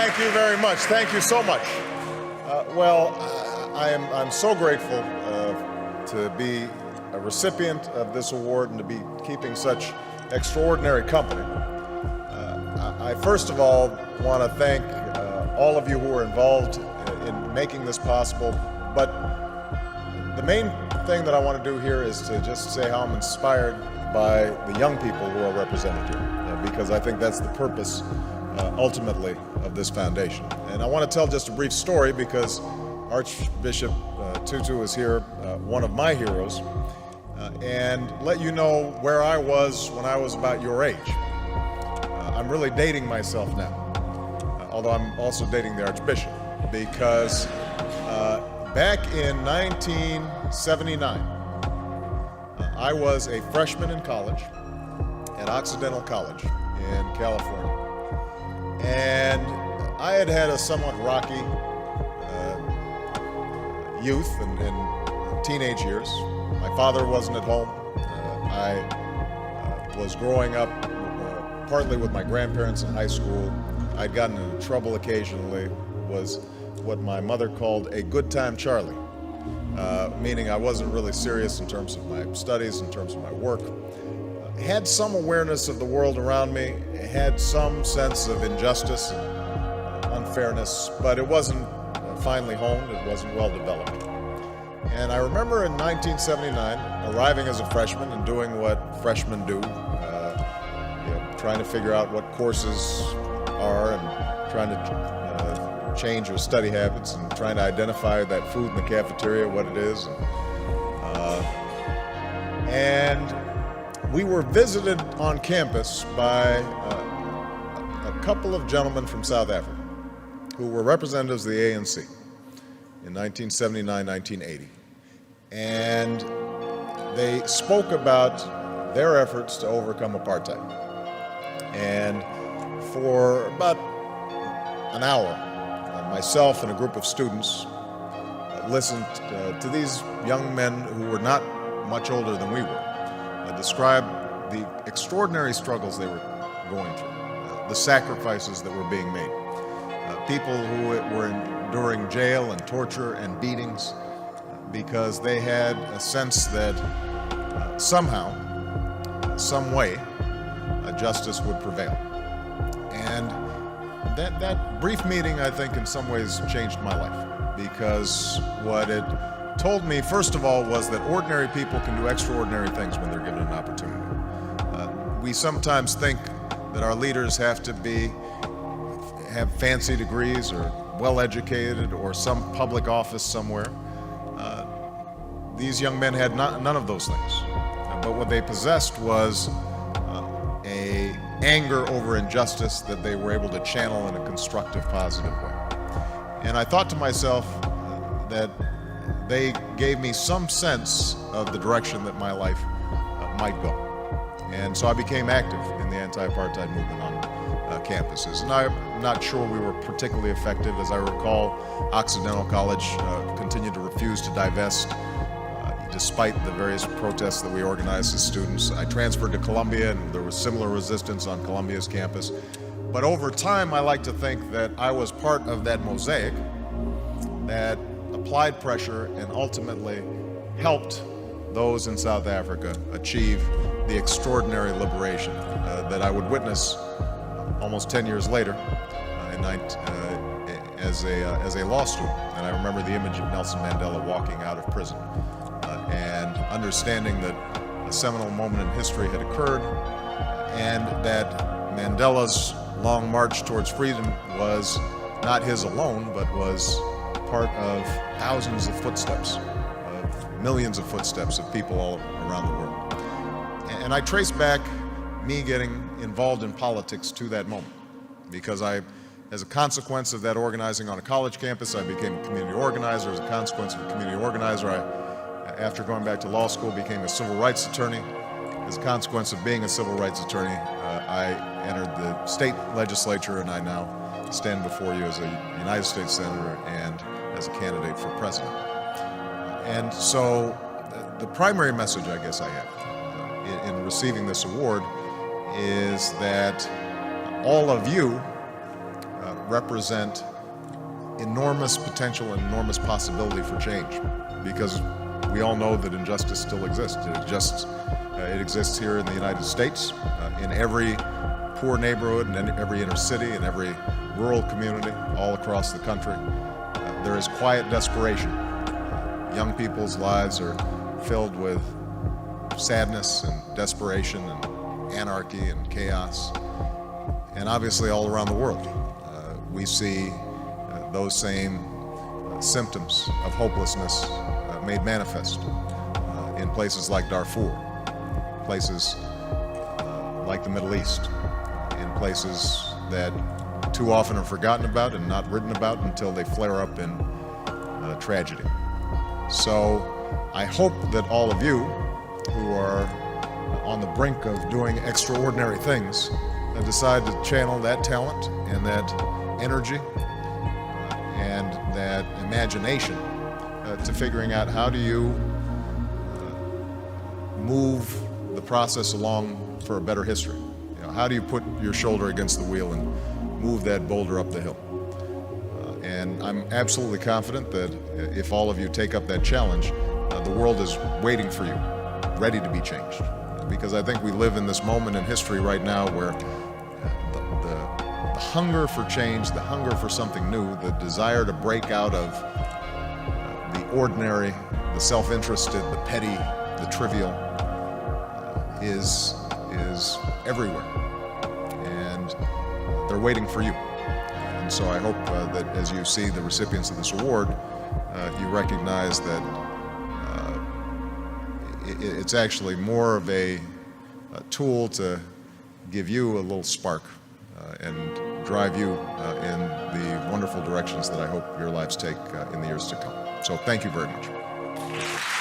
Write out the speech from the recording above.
Thank you very much. Thank you so much. I'm so grateful to be a recipient of this award and to be keeping such extraordinary company. I first of all want to thank all of you who are involved in making this possible, but the main thing that I want to do here is to just say how I'm inspired by the young people who are represented here, because I think that's the purpose ultimately of this foundation. And I want to tell just a brief story because Archbishop Tutu is here, one of my heroes, and let you know where I was when I was about your age. I'm really dating myself now, although I'm also dating the Archbishop, because back in 1979, I was a freshman in college at Occidental College in California. And I had had a somewhat rocky youth and teenage years. My father wasn't at home. I was growing up partly with my grandparents in high school. I'd gotten into trouble occasionally, was what my mother called a good time Charlie, meaning I wasn't really serious in terms of my studies, in terms of my work. Had some awareness of the world around me, had some sense of injustice and unfairness, but it wasn't finely honed, it wasn't well developed. And I remember in 1979 arriving as a freshman and doing what freshmen do, trying to figure out what courses are and trying to change your study habits and trying to identify that food in the cafeteria, what it is. And we were visited on campus by a couple of gentlemen from South Africa who were representatives of the ANC in 1979, 1980. And they spoke about their efforts to overcome apartheid. And for about an hour, myself and a group of students listened to these young men who were not much older than we were describe the extraordinary struggles they were going through, the sacrifices that were being made, people who were enduring jail and torture and beatings because they had a sense that somehow, some way, justice would prevail. And that brief meeting, I think, in some ways changed my life, because what it told me, first of all, was that ordinary people can do extraordinary things when they're given an opportunity. We sometimes think that our leaders have to have fancy degrees or well-educated or some public office somewhere. These young men had none of those things. But what they possessed was a anger over injustice that they were able to channel in a constructive, positive way. And I thought to myself that they gave me some sense of the direction that my life might go. And so I became active in the anti-apartheid movement on campuses. And I'm not sure we were particularly effective. As I recall, Occidental College continued to refuse to divest despite the various protests that we organized as students. I transferred to Columbia, and there was similar resistance on Columbia's campus. But over time, I like to think that I was part of that mosaic that applied pressure and ultimately helped those in South Africa achieve the extraordinary liberation that I would witness almost 10 years later as a law student. And I remember the image of Nelson Mandela walking out of prison and understanding that a seminal moment in history had occurred, and that Mandela's long march towards freedom was not his alone, but was part of thousands of footsteps, of millions of footsteps of people all around the world. And I trace back me getting involved in politics to that moment, because as a consequence of that organizing on a college campus, I became a community organizer. As a consequence of a community organizer, after going back to law school, became a civil rights attorney. As a consequence of being a civil rights attorney, I entered the state legislature, and I now stand before you as a United States Senator and as a candidate for president. And so the primary message I guess I have in receiving this award is that all of you represent enormous potential and enormous possibility for change, because we all know that injustice still exists. It exists here in the United States, in every poor neighborhood, and in every inner city, in every rural community, all across the country. There is quiet desperation. Young people's lives are filled with sadness and desperation and anarchy and chaos. And obviously all around the world, we see those same symptoms of hopelessness made manifest in places like Darfur, places like the Middle East, in places that too often are forgotten about and not written about until they flare up in tragedy. So I hope that all of you who are on the brink of doing extraordinary things decide to channel that talent and that energy and that imagination to figuring out how do you move the process along for a better history. You know, how do you put your shoulder against the wheel and move that boulder up the hill? And I'm absolutely confident that if all of you take up that challenge, the world is waiting for you, ready to be changed. Because I think we live in this moment in history right now where the hunger for change, the hunger for something new, the desire to break out of the ordinary, the self-interested, the petty, the trivial, is everywhere. And they're waiting for you. And so I hope that as you see the recipients of this award, you recognize that it's actually more of a tool to give you a little spark and drive you in the wonderful directions that I hope your lives take in the years to come. So thank you very much.